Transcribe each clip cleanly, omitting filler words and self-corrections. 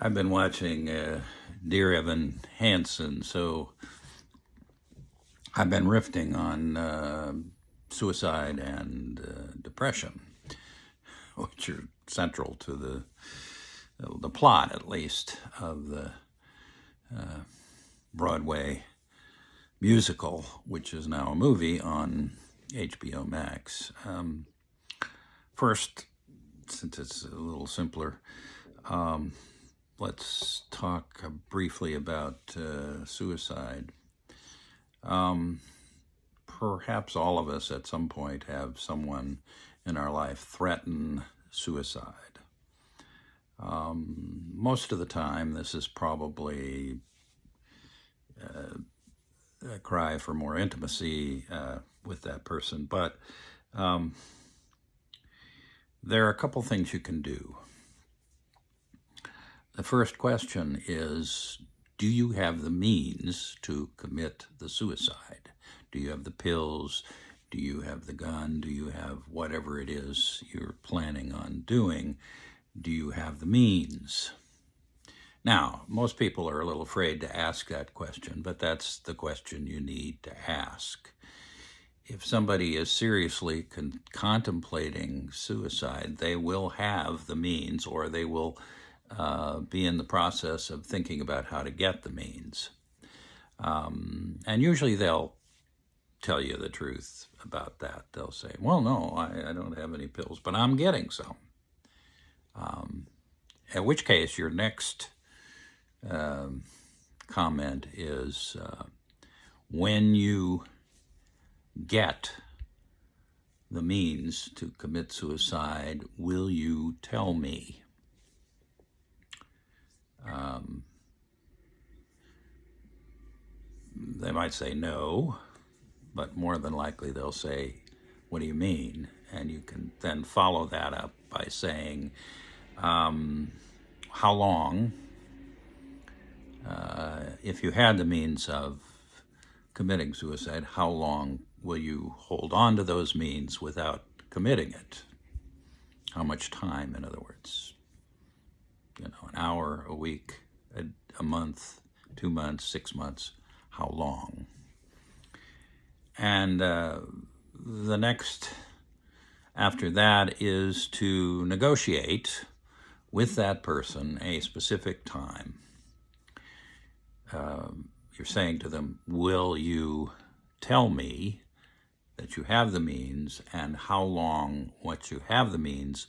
I've been watching Dear Evan Hansen, so I've been riffing on suicide and depression, which are central to the plot, at least, of the Broadway musical, which is now a movie on HBO Max. First, since it's a little simpler, let's talk briefly about suicide. Perhaps all of us at some point have someone in our life threaten suicide. Most of the time, this is probably a cry for more intimacy with that person, but there are a couple things you can do. The first question is, do you have the means to commit the suicide? Do you have the pills? Do you have the gun? Do you have whatever it is you're planning on doing? Do you have the means? Now, most people are a little afraid to ask that question, but that's the question you need to ask. If somebody is seriously contemplating suicide, they will have the means, or they will be in the process of thinking about how to get the means. And usually they'll tell you the truth about that. They'll say, well, no, I don't have any pills, but I'm getting some. In which case, your next comment is, when you get the means to commit suicide, will you tell me? They might say no, but more than likely they'll say, what do you mean? And you can then follow that up by saying, how long, if you had the means of committing suicide, how long will you hold on to those means without committing it? How much time, in other words? An hour, a week, a month, 2 months, 6 months, how long? And the next after that is to negotiate with that person a specific time. You're saying to them, will you tell me that you have the means, and how long, once you have the means,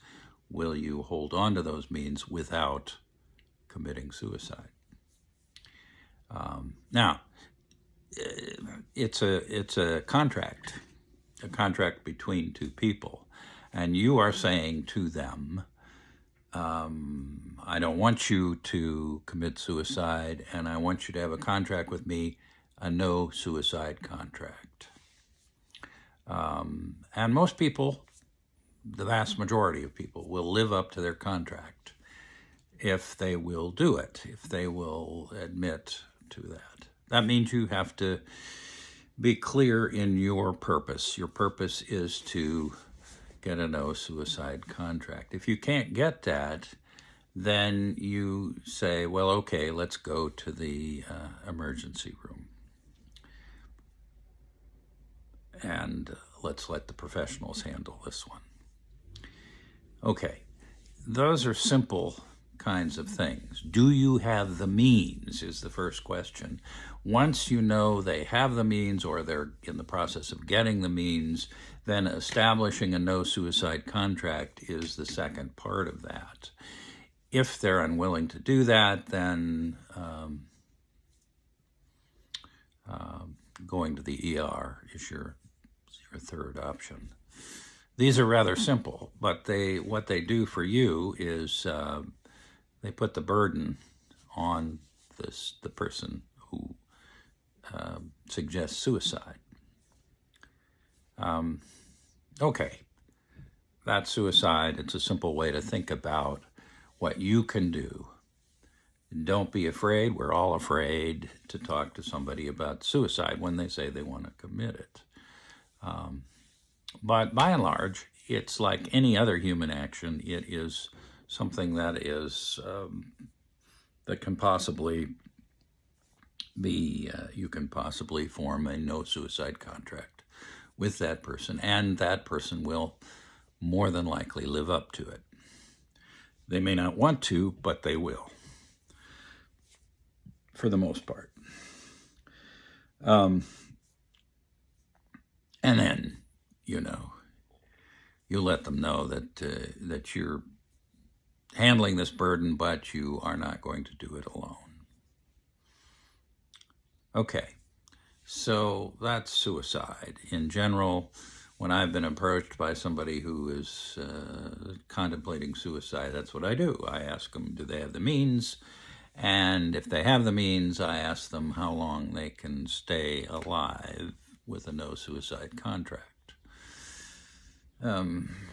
will you hold on to those means without committing suicide? Now, it's a contract between two people, and you are saying to them, I don't want you to commit suicide, and I want you to have a contract with me, a no suicide contract. And most people, the vast majority of people, will live up to their contract if they will do it, if they will admit to that. That means you have to be clear in your purpose. Your purpose is to get a no suicide contract. If you can't get that, then you say, well, okay, let's go to the emergency room. And let's let the professionals handle this one. Okay, those are simple kinds of things. Do you have the means is the first question. Once you know they have the means, or they're in the process of getting the means, then establishing a no suicide contract is the second part of that. If they're unwilling to do that, then going to the ER is your third option. These are rather simple, but what they do for you is they put the burden on the person who suggests suicide. Okay, that's suicide. It's a simple way to think about what you can do. Don't be afraid. We're all afraid to talk to somebody about suicide when they say they want to commit it. But by and large, it's like any other human action. It is something that is that can possibly be, you can possibly form a no suicide contract with that person, and that person will more than likely live up to it. They may not want to, but they will, for the most part. And then, you let them know that you're handling this burden, but you are not going to do it alone. Okay, so that's suicide. In general, when I've been approached by somebody who is contemplating suicide, that's what I do. I ask them, do they have the means? And if they have the means, I ask them how long they can stay alive with a no suicide contract.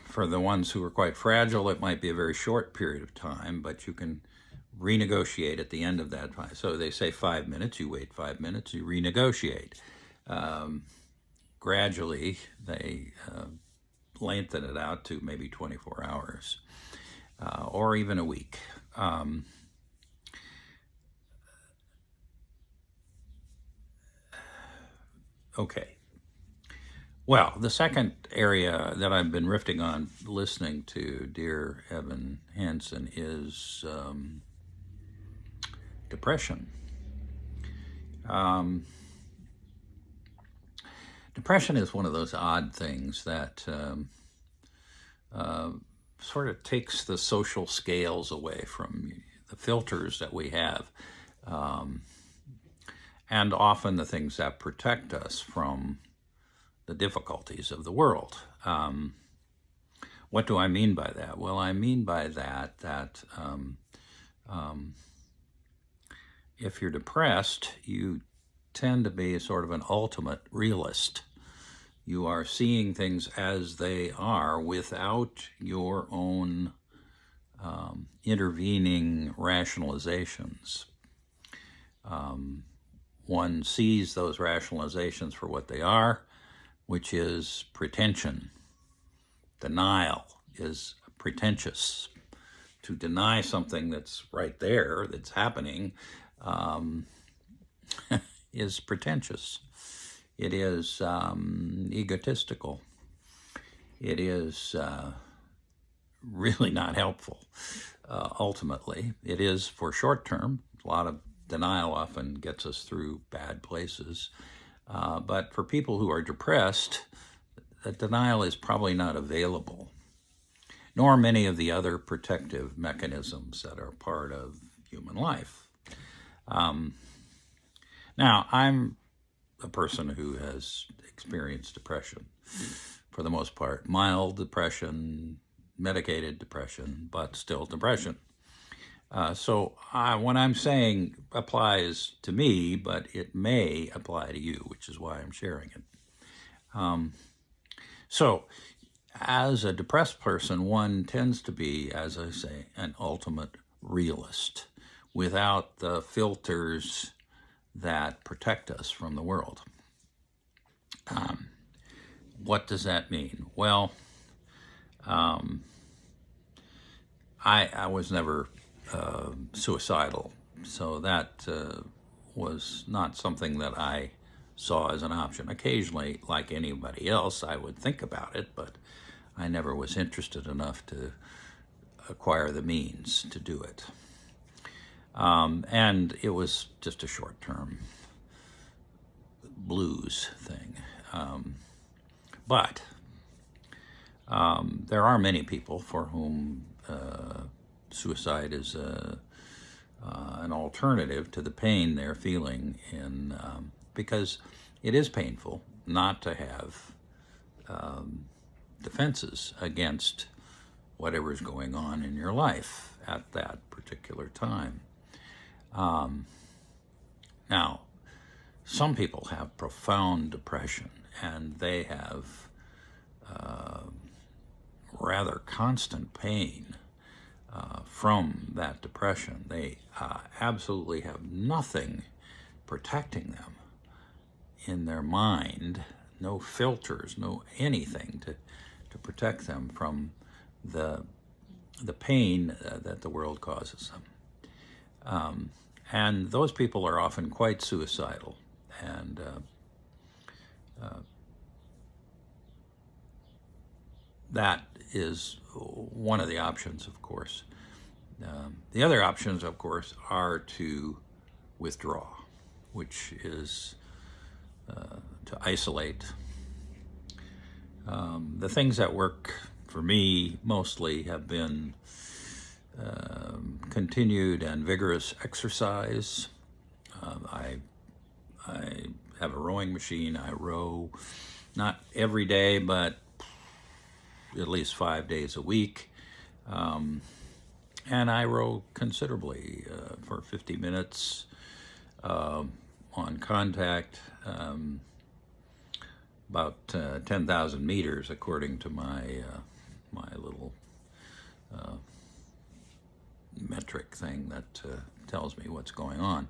For the ones who are quite fragile, it might be a very short period of time, but you can renegotiate at the end of that time. So they say 5 minutes, you wait 5 minutes, you renegotiate. Gradually, they lengthen it out to maybe 24 hours or even a week. Okay. Well, the second area that I've been riffing on listening to dear Evan Hansen is depression. Depression is one of those odd things that sort of takes the social scales away from the filters that we have, and often the things that protect us from the difficulties of the world. What do I mean by that? Well, I mean by that if you're depressed, you tend to be sort of an ultimate realist. You are seeing things as they are without your own intervening rationalizations. One sees those rationalizations for what they are, which is pretension. Denial is pretentious. To deny something that's right there, that's happening, is pretentious. It is egotistical. It is really not helpful, ultimately. It is for short term. A lot of denial often gets us through bad places. But for people who are depressed, that denial is probably not available, nor many of the other protective mechanisms that are part of human life. Now, I'm a person who has experienced depression, for the most part. Mild depression, medicated depression, but still depression. So what I'm saying applies to me, but it may apply to you, which is why I'm sharing it. So as a depressed person, one tends to be, as I say, an ultimate realist without the filters that protect us from the world. What does that mean? Well, I was never suicidal, so that was not something that I saw as an option. Occasionally, like anybody else, I would think about it, but I never was interested enough to acquire the means to do it. And it was just a short-term blues thing. But there are many people for whom suicide is an alternative to the pain they're feeling because it is painful not to have defenses against whatever's going on in your life at that particular time. Now, some people have profound depression, and they have rather constant pain from that depression. They absolutely have nothing protecting them in their mind, no filters, no anything to protect them from the pain that the world causes them. And those people are often quite suicidal. And that is one of the options, of course. The other options, of course, are to withdraw, which is to isolate. The things that work for me mostly have been continued and vigorous exercise. I have a rowing machine. I row not every day, but at least 5 days a week. And I row considerably for 50 minutes on contact, about 10,000 meters according to my little metric thing that tells me what's going on.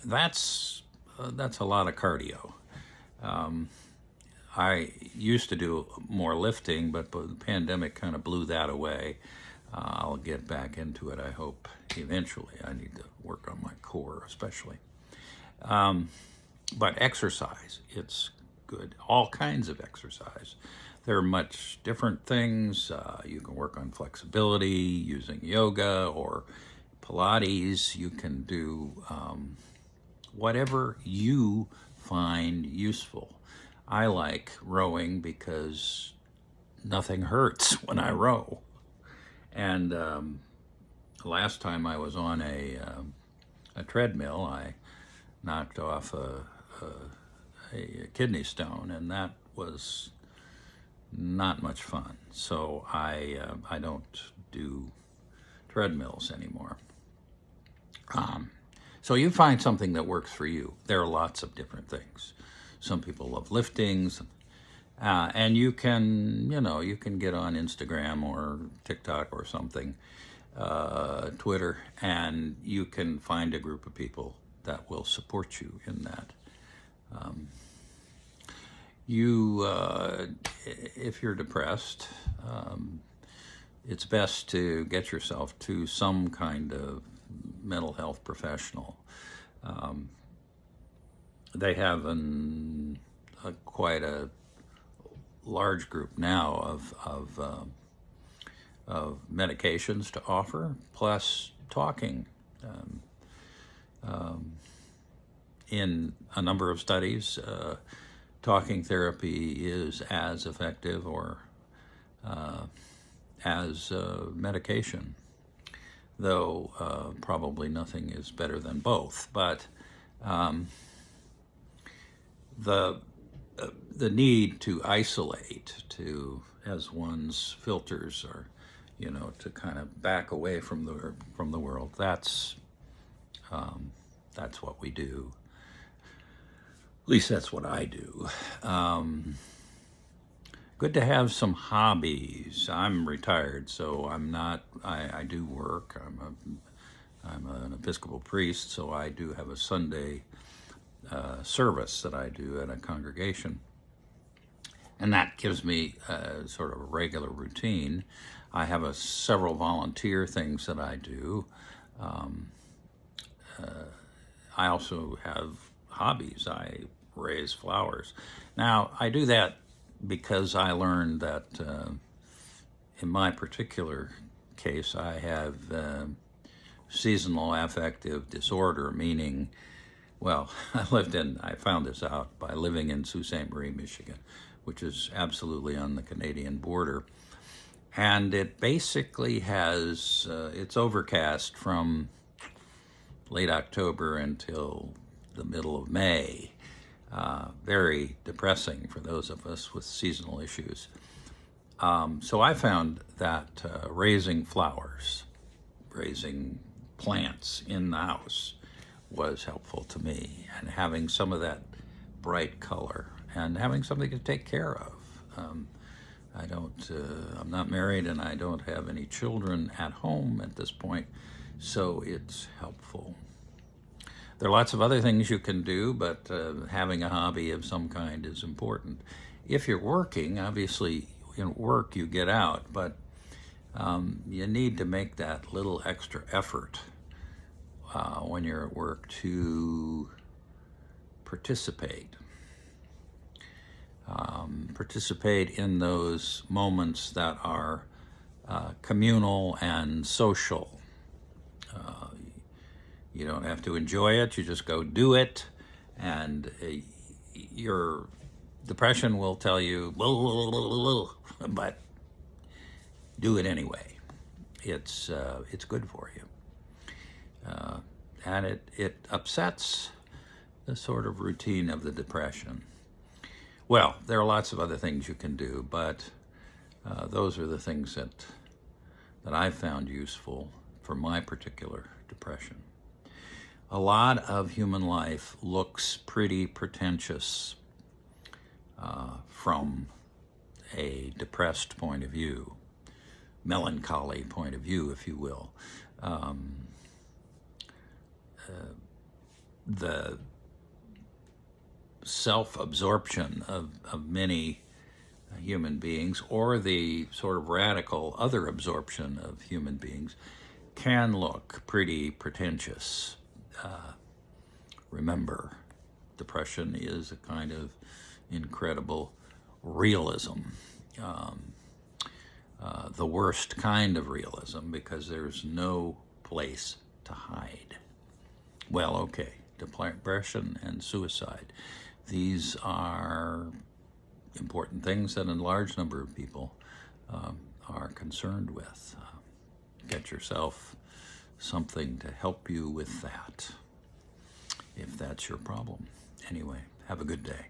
That's a lot of cardio. I used to do more lifting, but the pandemic kind of blew that away. I'll get back into it, I hope, eventually. I need to work on my core, especially. But exercise, it's good. All kinds of exercise. There are much different things. You can work on flexibility using yoga or Pilates. You can do whatever you find useful. I like rowing because nothing hurts when I row. And last time I was on a treadmill, I knocked off a kidney stone, and that was not much fun. So I don't do treadmills anymore. So you find something that works for you. There are lots of different things. Some people love lifting, and you can get on Instagram or TikTok or something, Twitter, and you can find a group of people that will support you in that. If you're depressed, it's best to get yourself to some kind of mental health professional. They have quite a large group now of medications to offer, plus talking. In a number of studies, talking therapy is as effective or as medication, though probably nothing is better than both. But the need to isolate, as one's filters are, to kind of back away from the world. That's what we do. At least that's what I do. Good to have some hobbies. I'm retired, so I'm not. I do work. I'm an Episcopal priest, so I do have a Sunday service that I do at a congregation, and that gives me sort of a regular routine. I have several volunteer things that I do. I also have hobbies. I raise flowers. Now, I do that because I learned that in my particular case, I have seasonal affective disorder, meaning, well, I found this out by living in Sault Ste. Marie, Michigan, which is absolutely on the Canadian border. And it basically it's overcast from late October until the middle of May. Very depressing for those of us with seasonal issues. So I found that raising flowers, raising plants in the house was helpful to me, and having some of that bright color and having something to take care of. I'm not married, and I don't have any children at home at this point, so it's helpful. There are lots of other things you can do, but having a hobby of some kind is important. If you're working, obviously in work you get out, but you need to make that little extra effort when you're at work to participate. Participate in those moments that are communal and social. You don't have to enjoy it, you just go do it, and your depression will tell you, but do it anyway. It's good for you. And it upsets the sort of routine of the depression. Well, there are lots of other things you can do, but those are the things that I've found useful for my particular depression. A lot of human life looks pretty pretentious from a depressed point of view, melancholy point of view, if you will. The self-absorption of many human beings, or the sort of radical other absorption of human beings, can look pretty pretentious. Remember, depression is a kind of incredible realism, the worst kind of realism, because there's no place to hide. Well, okay, depression and suicide. These are important things that a large number of people are concerned with. Get yourself something to help you with that, if that's your problem. Anyway, have a good day.